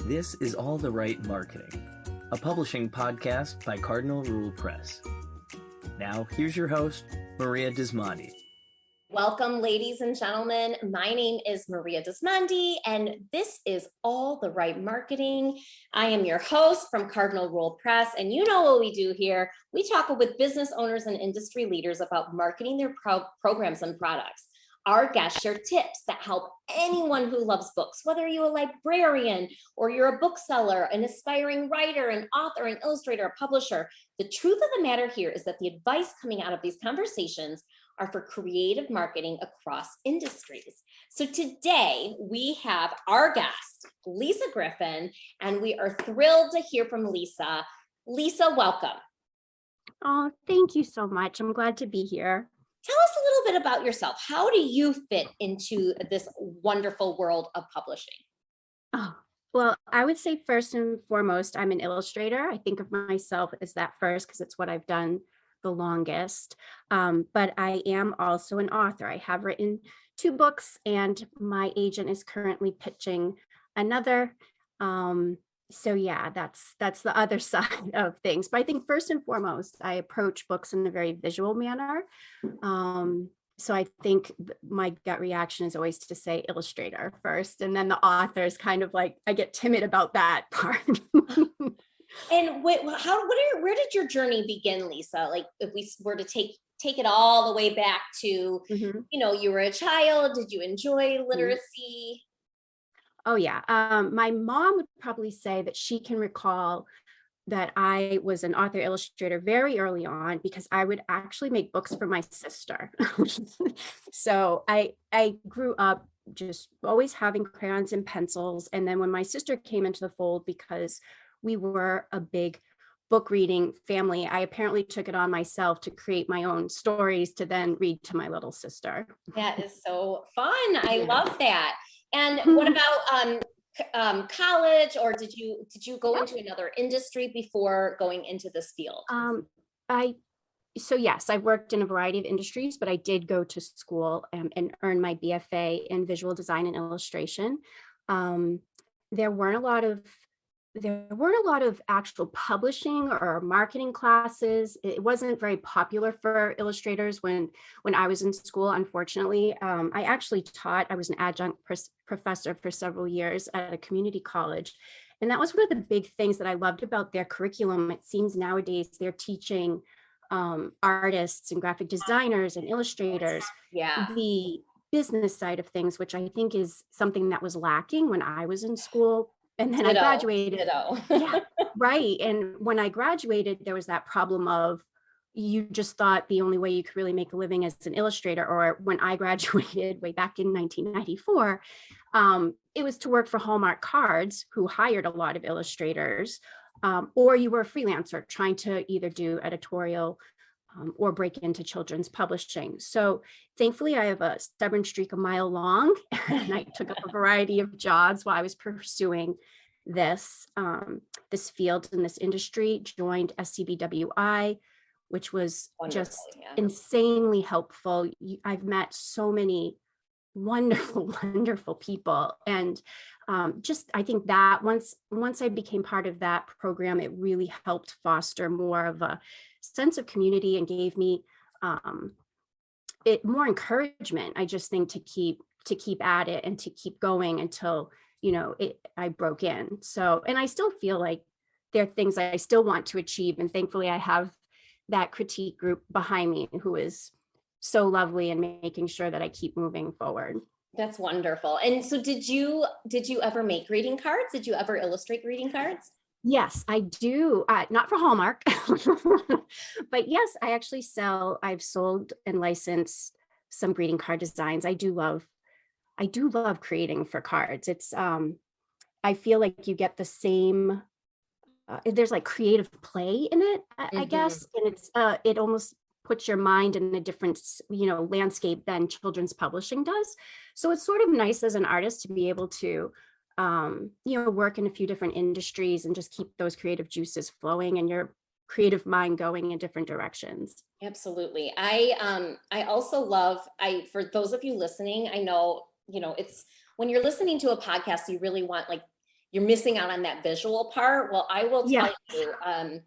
This is All the Right Marketing, a publishing podcast by Cardinal Rule Press. Now, here's your host, Maria Dismondy. Welcome, ladies and gentlemen. My name is Maria Dismondy, and this is All the Right Marketing. I am your host from Cardinal Rule Press, and you know what we do here. We talk with business owners and industry leaders about marketing their programs and products. Our guests share tips that help anyone who loves books, whether you're a librarian or you're a bookseller, an aspiring writer, an author, an illustrator, a publisher. The truth of the matter here is that the advice coming out of these conversations are for creative marketing across industries. So today we have our guest, Lisa Griffin, and we are thrilled to hear from Lisa. Lisa, welcome. Oh, thank you so much. I'm glad to be here. Tell us a little bit about yourself. How do you fit into this wonderful world of publishing? Oh, well, I would say first and foremost, I'm an illustrator. I think of myself as that first because it's what I've done the longest. But I am also an author. I have written 2 books and my agent is currently pitching another. So yeah, that's the other side of things. But I think first and foremost, I approach books in a very visual manner. So I think my gut reaction is always to say illustrator first, and then the author is kind of like, I get timid about that part. And where did your journey begin, Lisa? Like if we were to take it all the way back to, you were a child, did you enjoy literacy? Oh yeah. My mom would probably say that she can recall that I was an author illustrator very early on because I would actually make books for my sister. So I grew up just always having crayons and pencils. And then when my sister came into the fold, because we were a big book reading family, I apparently took it on myself to create my own stories to then read to my little sister. That is so fun. I love that. And what about college, or did you go into another industry before going into this field? So yes, I've worked in a variety of industries, but I did go to school and earn my BFA in visual design and illustration. There weren't a lot of actual publishing or marketing classes. It wasn't very popular for illustrators when I was in school, unfortunately. I actually taught, I was an adjunct professor for several years at a community college. And that was one of the big things that I loved about their curriculum. It seems nowadays they're teaching artists and graphic designers and illustrators the business side of things, which I think is something that was lacking when I was in school. And then I graduated. Yeah, right. And when I graduated, there was that problem of you just thought the only way you could really make a living as an illustrator, or when I graduated way back in 1994, it was to work for Hallmark Cards, who hired a lot of illustrators, or you were a freelancer trying to either do editorial or break into children's publishing. So thankfully, I have a stubborn streak a mile long, and I took up a variety of jobs while I was pursuing this field in this industry, joined SCBWI, which was just insanely helpful. I've met so many wonderful, wonderful people. And I think that once I became part of that program, it really helped foster more of a sense of community and gave me more encouragement. I just think to keep at it and to keep going until I broke in. So, and I still feel like there are things I still want to achieve, and thankfully I have that critique group behind me who is so lovely and making sure that I keep moving forward. That's wonderful. And so did you ever make greeting cards? Did you ever illustrate greeting cards? Yes, I do. Not for Hallmark, but yes, I actually I've sold and licensed some greeting card designs. I do love creating for cards. It's, I feel like you get the same, there's like creative play in it, I guess. And it's, it almost puts your mind in a different, landscape than children's publishing does. So it's sort of nice as an artist to be able to, work in a few different industries and just keep those creative juices flowing and your creative mind going in different directions. Absolutely. I also love, for those of you listening, I know, it's when you're listening to a podcast, you really want you're missing out on that visual part. Well, I will tell you,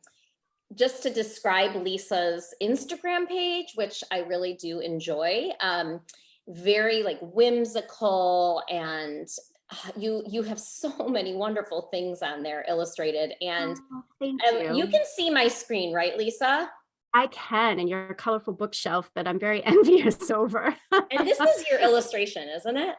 just to describe Lisa's Instagram page, which I really do enjoy, very like whimsical, and you have so many wonderful things on there illustrated. And thank you can see my screen, right, Lisa? I can, and your colorful bookshelf that I'm very envious over. And this is your illustration, isn't it?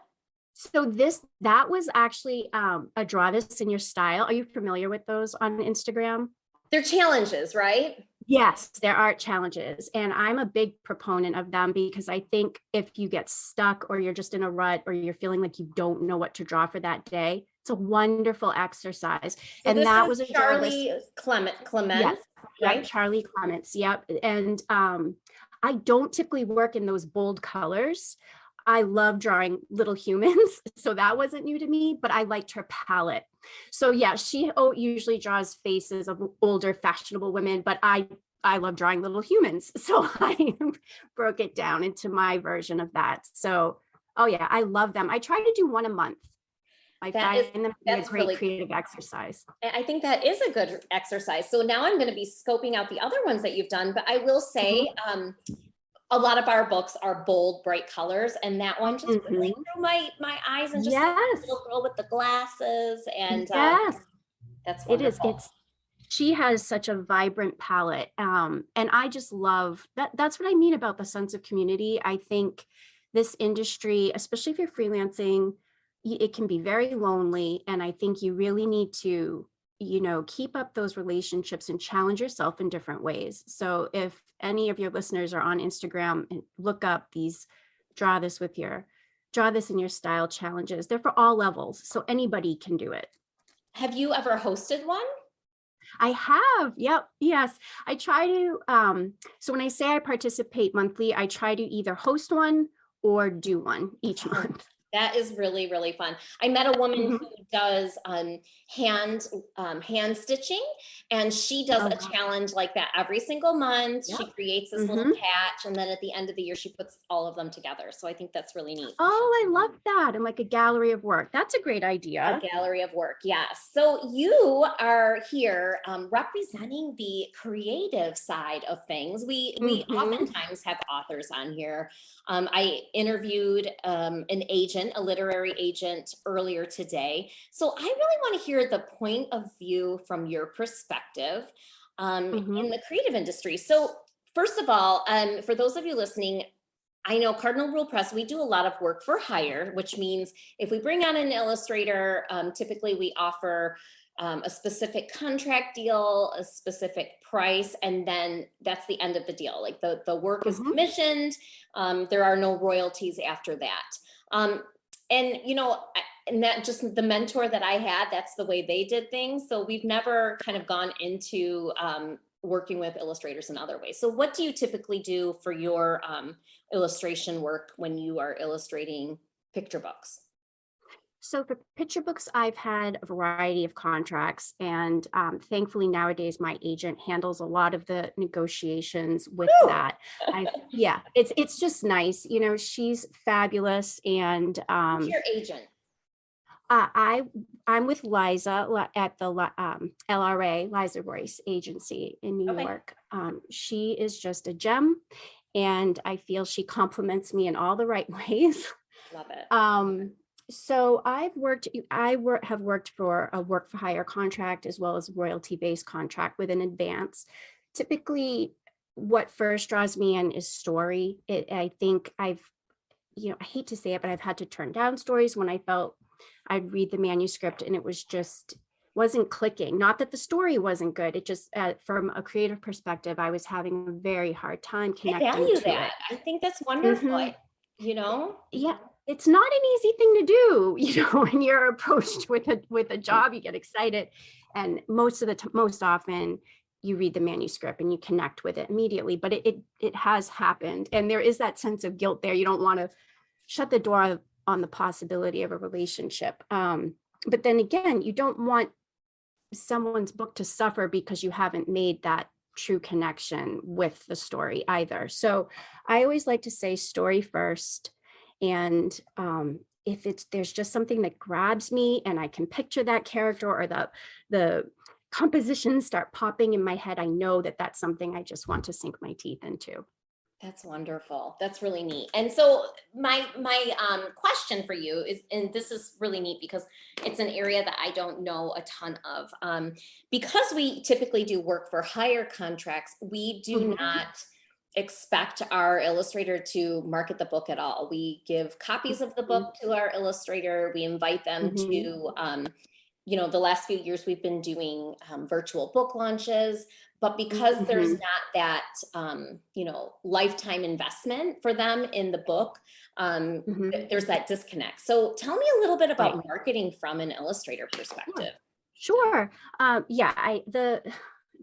So that was actually a draw this in your style. Are you familiar with those on Instagram? They're challenges, right? Yes, there are challenges. And I'm a big proponent of them because I think if you get stuck or you're just in a rut or you're feeling like you don't know what to draw for that day, it's a wonderful exercise. So and that was a Charlie Clement. Yes, right? Yep, Charlie Clements. Yep. And I don't typically work in those bold colors. I love drawing little humans, so that wasn't new to me, but I liked her palette. So yeah, she usually draws faces of older fashionable women, but I love drawing little humans. So I broke it down into my version of that. So, oh yeah, I love them. I try to do one a month. I find them to be a great really creative exercise. I think that is a good exercise. So now I'm going to be scoping out the other ones that you've done, but I will say, a lot of our books are bold, bright colors, and that one just really threw my eyes, and just the little girl with the glasses, and that's wonderful. It is. She has such a vibrant palette, and I just love that. That's what I mean about the sense of community. I think this industry, especially if you're freelancing, it can be very lonely, and I think you really need to, keep up those relationships and challenge yourself in different ways. So if any of your listeners are on Instagram, and look up these draw this in your style challenges. They're for all levels, so anybody can do it. Have you ever hosted one? I have. Yep. Yes. I try to. So when I say I participate monthly, I try to either host one or do one each month. That is really, really fun. I met a woman who does hand stitching, and she does a challenge like that every single month. She creates this little patch, and then at the end of the year, she puts all of them together. So I think that's really neat. Oh, I love that. And like a gallery of work. That's a great idea. A gallery of work, yes. So you are here representing the creative side of things. We oftentimes have authors on here. I interviewed an agent, a literary agent, earlier today. So I really want to hear the point of view from your perspective in the creative industry. So first of all, for those of you listening, I know Cardinal Rule Press, we do a lot of work for hire, which means if we bring on an illustrator, typically we offer a specific contract deal, a specific price, and then that's the end of the deal. Like the work is commissioned. There are no royalties after that. And that just the mentor that I had, that's the way they did things. So we've never kind of gone into working with illustrators in other ways. So what do you typically do for your illustration work when you are illustrating picture books? So for picture books, I've had a variety of contracts, and thankfully nowadays my agent handles a lot of the negotiations with that. It's just nice. She's fabulous. And who's your agent? I'm with Liza at the LRA, Liza Royce Agency in New York. She is just a gem, and I feel she compliments me in all the right ways. Love it. So I have worked for a work for hire contract as well as royalty-based contract with an advance. Typically, what first draws me in is story. I think I hate to say it, but I've had to turn down stories when I felt I'd read the manuscript and it wasn't clicking. Not that the story wasn't good. It just, from a creative perspective, I was having a very hard time connecting I value to that. it. I think that's wonderful. Yeah. It's not an easy thing to do, when you're approached with a job, you get excited, and most often you read the manuscript and you connect with it immediately. But it has happened, and there is that sense of guilt there. You don't want to shut the door on the possibility of a relationship. But then again, you don't want someone's book to suffer because you haven't made that true connection with the story either. So I always like to say story first. And if there's just something that grabs me and I can picture that character, or the compositions start popping in my head, I know that that's something I just want to sink my teeth into. That's wonderful. That's really neat. And so my question for you is, and this is really neat because it's an area that I don't know a ton of. Because we typically do work for hire contracts, we do not expect our illustrator to market the book at all. We give copies of the book to our illustrator. We invite them to, the last few years we've been doing virtual book launches. But because there's not that, lifetime investment for them in the book, there's that disconnect. So tell me a little bit about marketing from an illustrator perspective. Sure.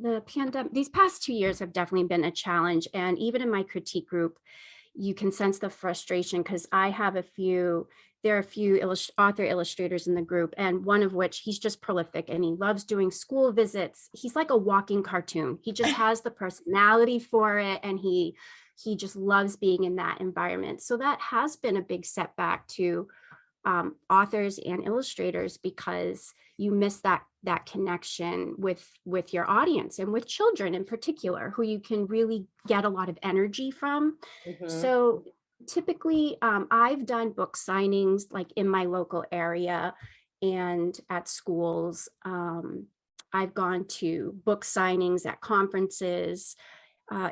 The pandemic, these past 2 years have definitely been a challenge. And even in my critique group, you can sense the frustration because there are a few author illustrators in the group, and one of which, he's just prolific and he loves doing school visits. He's like a walking cartoon. He just has the personality for it, and he just loves being in that environment. So that has been a big setback to authors and illustrators, because you miss that connection with your audience, and with children in particular, who you can really get a lot of energy from. So typically, I've done book signings like in my local area and at schools. I've gone to book signings at conferences.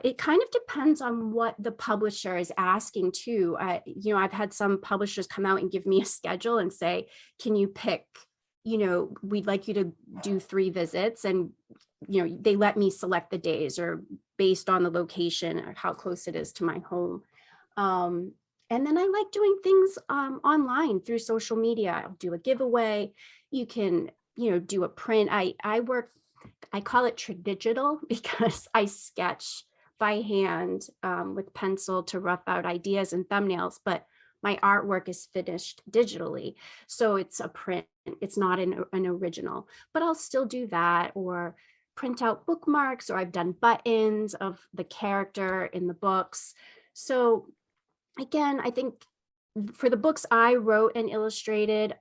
It kind of depends on what the publisher is asking too. I've had some publishers come out and give me a schedule and say, can you pick, we'd like you to do 3 visits, and, they let me select the days, or based on the location or how close it is to my home. And then I like doing things online through social media. I'll do a giveaway. You can, do a print. I call it tradigital because I sketch by hand with pencil to rough out ideas and thumbnails, but my artwork is finished digitally. So it's a print, it's not an original, but I'll still do that, or print out bookmarks, or I've done buttons of the character in the books. So again, I think for the books I wrote and illustrated,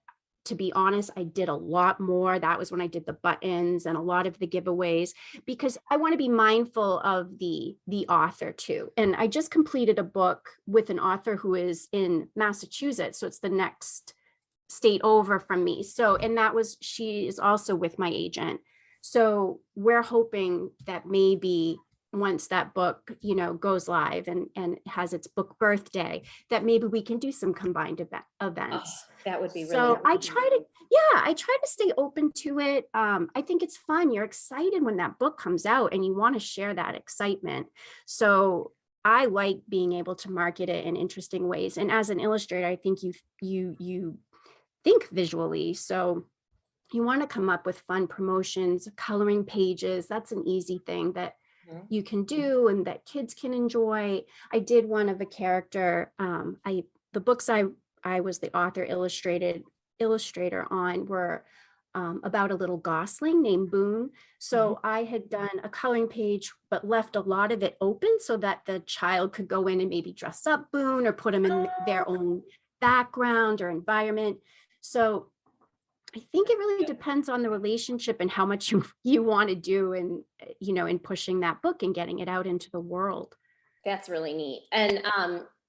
to be honest, I did a lot more. That was when I did the buttons and a lot of the giveaways, because I want to be mindful of the author too. And I just completed a book with an author who is in Massachusetts. So it's the next state over from me. So, and she is also with my agent. So we're hoping that maybe once that book, goes live and has its book birthday, that maybe we can do some combined events. Oh, that would be really so I try to stay open to it. I think it's fun. You're excited when that book comes out and you want to share that excitement. So I like being able to market it in interesting ways. And as an illustrator, I think you think visually. So you want to come up with fun promotions, coloring pages. That's an easy thing that you can do and that kids can enjoy. I did one of a character. The books I was the author illustrator on were about a little gosling named Boone. So I had done a coloring page, but left a lot of it open so that the child could go in and maybe dress up Boone or put him in their own background or environment. So I think it really depends on the relationship and how much you want to do in pushing that book and getting it out into the world. That's really neat. And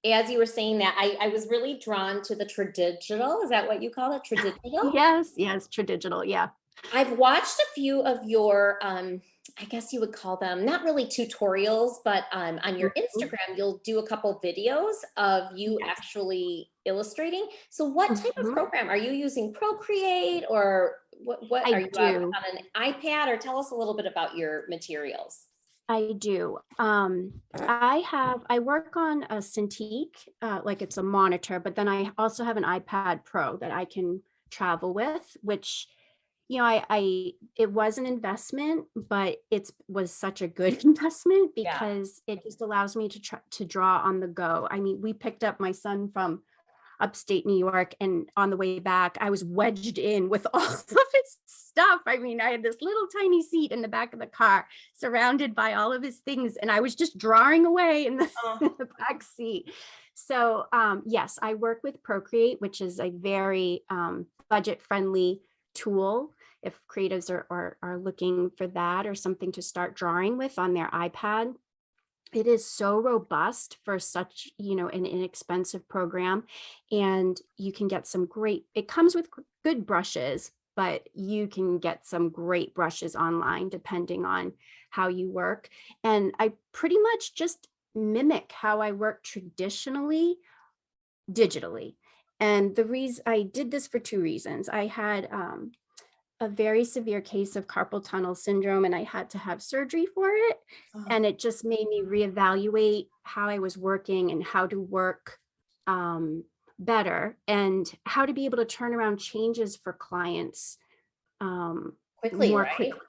as you were saying that, I was really drawn to the tradigital. Is that what you call it? Tradigital? Yes, tradigital. Yeah. I've watched a few of your, I guess you would call them not really tutorials, but on your Instagram, you'll do a couple videos of you actually illustrating. So what type of program are you using? Procreate, or what are you on an iPad? Or tell us a little bit about your materials. I do. I work on a Cintiq, like it's a monitor, but then I also have an iPad Pro that I can travel with, which, it was an investment, but it was such a good investment because it just allows me to draw on the go. I mean, we picked up my son from upstate New York, and on the way back, I was wedged in with all of his stuff. I mean, I had this little tiny seat in the back of the car surrounded by all of his things, and I was just drawing away in the back seat. So yes, I work with Procreate, which is a very budget-friendly tool if creatives are looking for that or something to start drawing with on their iPad. It is so robust for such, an inexpensive program, and you can get some great, it comes with good brushes, but you can get some great brushes online depending on how you work. And I pretty much just mimic how I work traditionally digitally. And the reason I did this for two reasons. I had a very severe case of carpal tunnel syndrome, and I had to have surgery for it. Oh. And it just made me reevaluate how I was working and how to work better and how to be able to turn around changes for clients Quickly, more right? quickly.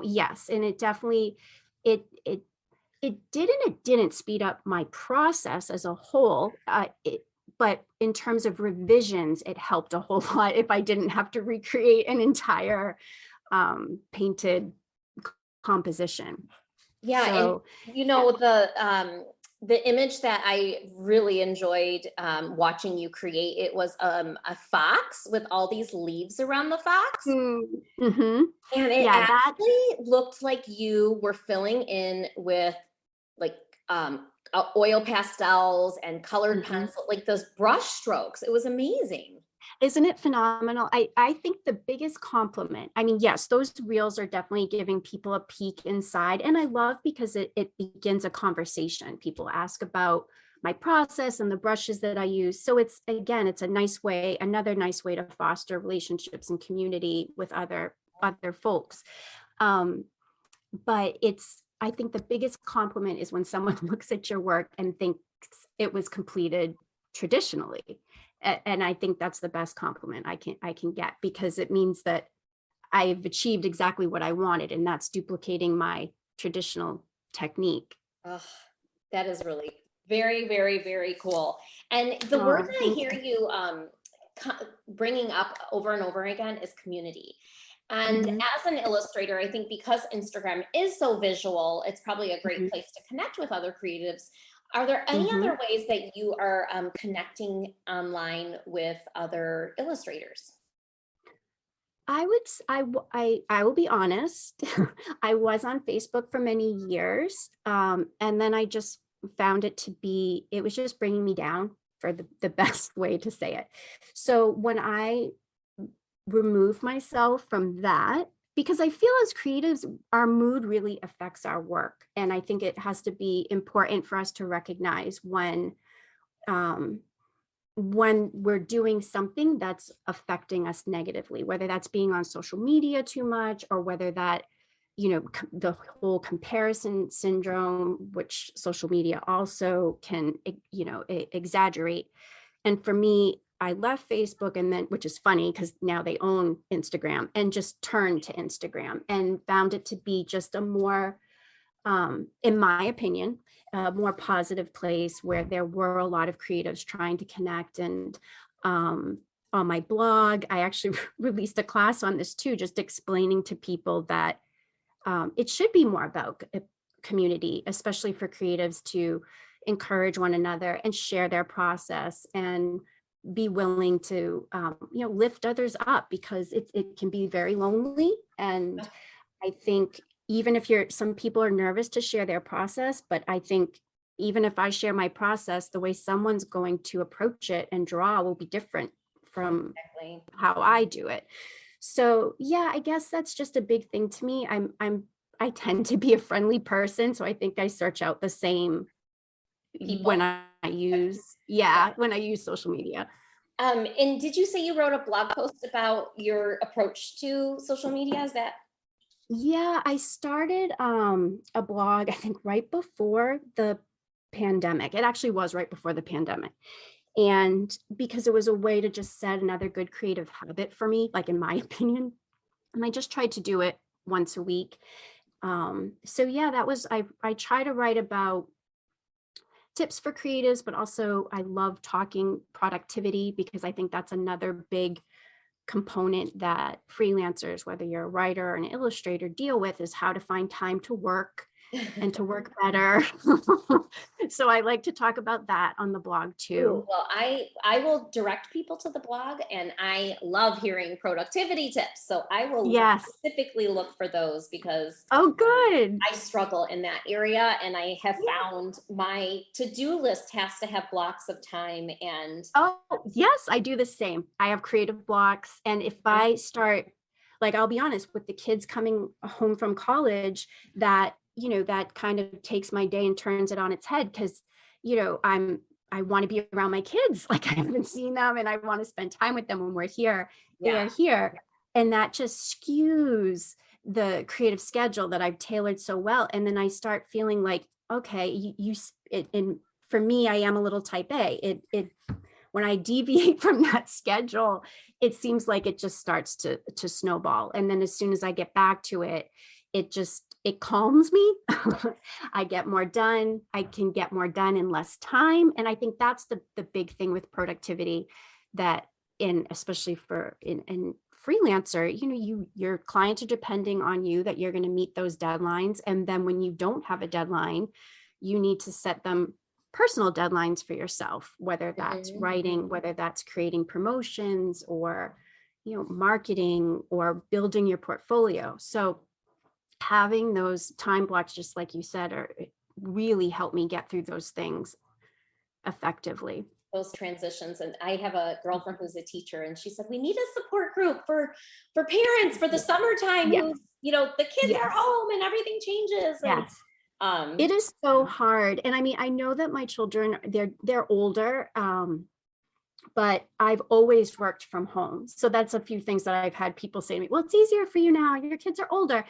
Yes. And it definitely, it did and it didn't speed up my process as a whole. But in terms of revisions, it helped a whole lot if I didn't have to recreate an entire painted composition. Yeah, So, and the image that I really enjoyed watching you create, it was a fox with all these leaves around the fox. mm-hmm. And it Yeah, actually looked like you were filling in with like oil pastels and colored pencil, like those brush strokes. It was amazing. Isn't it phenomenal? I think the biggest compliment, I mean, yes, those reels are definitely giving people a peek inside. And I love because it begins a conversation. People ask about my process and the brushes that I use. So it's, again, it's another nice way to foster relationships and community with other folks. But I think the biggest compliment is when someone looks at your work and thinks it was completed traditionally. And I think that's the best compliment I can get, because it means that I've achieved exactly what I wanted, and that's duplicating my traditional technique. Oh, that is really very, very, very cool. And the word that I hear you bringing up over and over again is community. And as an illustrator, I think because Instagram is so visual, it's probably a great place to connect with other creatives. Are there any other ways that you are connecting online with other illustrators? I will be honest. I was on Facebook for many years. And then I just found it was just bringing me down, for the best way to say it. So when I remove myself from that, because I feel as creatives, our mood really affects our work. And I think it has to be important for us to recognize when we're doing something that's affecting us negatively, whether that's being on social media too much, or whether that, the whole comparison syndrome, which social media also can, exaggerate. And for me, I left Facebook, and then, which is funny because now they own Instagram, and just turned to Instagram and found it to be just a more, in my opinion, a more positive place where there were a lot of creatives trying to connect. And on my blog, I actually released a class on this too, just explaining to people that it should be more about community, especially for creatives, to encourage one another and share their process and be willing to lift others up, because it can be very lonely. And I think even if some people are nervous to share their process, but I think even if I share my process, the way someone's going to approach it and draw will be different from how I do it. So yeah, I guess that's just a big thing to me. I tend to be a friendly person, so I think I search out the same people when I use social media. And did you say you wrote a blog post about your approach to social media? Is that? Yeah, I started a blog, I think right before the pandemic. It actually was right before the pandemic. And because it was a way to just set another good creative habit for me, like in my opinion. And I just tried to do it once a week. So yeah, I try to write about tips for creatives, but also I love talking productivity, because I think that's another big component that freelancers, whether you're a writer or an illustrator, deal with, is how to find time to work and to work better. So I like to talk about that on the blog too. Ooh, well, I will direct people to the blog, and I love hearing productivity tips. So I will specifically look for those, because good. I struggle in that area, and I have found my to-do list has to have blocks of time. And yes, I do the same. I have creative blocks, and if I start, like, I'll be honest, with the kids coming home from college, that that kind of takes my day and turns it on its head, because I want to be around my kids. Like, I haven't seen them, and I want to spend time with them when we're here. They're here, and that just skews the creative schedule that I've tailored so well. And then I start feeling like, okay, and for me, I am a little type A. When I deviate from that schedule, it seems like it just starts to snowball. And then as soon as I get back to it, it calms me. I get more done. I can get more done in less time. And I think that's the big thing with productivity, that especially for in freelancer, your clients are depending on you, that you're going to meet those deadlines. And then when you don't have a deadline, you need to set them personal deadlines for yourself, whether that's writing, whether that's creating promotions, or marketing, or building your portfolio. So having those time blocks, just like you said, really help me get through those things effectively. Those transitions. And I have a girlfriend who's a teacher, and she said, we need a support group for parents for the summertime, who, the kids are home and everything changes. And, it is so hard. And I mean, I know that my children, they're older, but I've always worked from home. So that's a few things that I've had people say to me, well, it's easier for you now, your kids are older.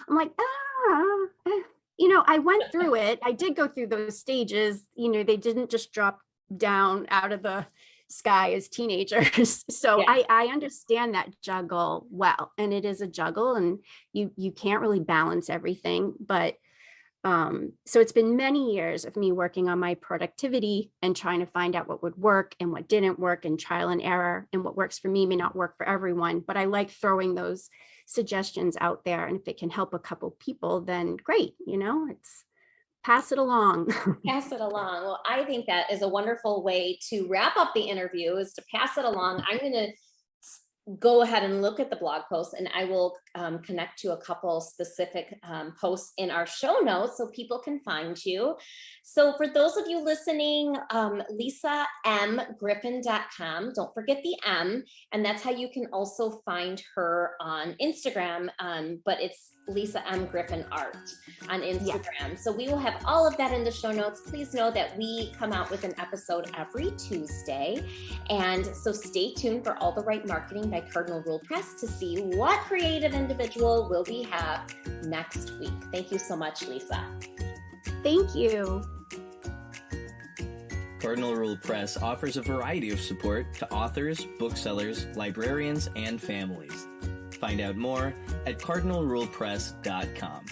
I'm like, I went through it. I did go through those stages. They didn't just drop down out of the sky as teenagers. So I understand that juggle well, and it is a juggle, and you can't really balance everything. But so it's been many years of me working on my productivity and trying to find out what would work and what didn't work, and trial and error, and what works for me may not work for everyone. But I like throwing those suggestions out there, and if it can help a couple people, then great. It's pass it along. Pass it along. Well, I think that is a wonderful way to wrap up the interview, is to pass it along. I'm going to go ahead and look at the blog post, and I will connect to a couple specific posts in our show notes so people can find you. So for those of you listening, lisamgriffin.com, don't forget the M, and that's how you can also find her on Instagram, but it's Lisa M. Griffin Art on Instagram. So we will have all of that in the show notes. Please know that we come out with an episode every Tuesday, and so stay tuned for All the Right Marketing by Cardinal Rule Press to see what creative individual will we have next week. Thank you so much, Lisa. Thank you. Cardinal Rule Press offers a variety of support to authors, booksellers, librarians, and families. Find out more at cardinalrulepress.com.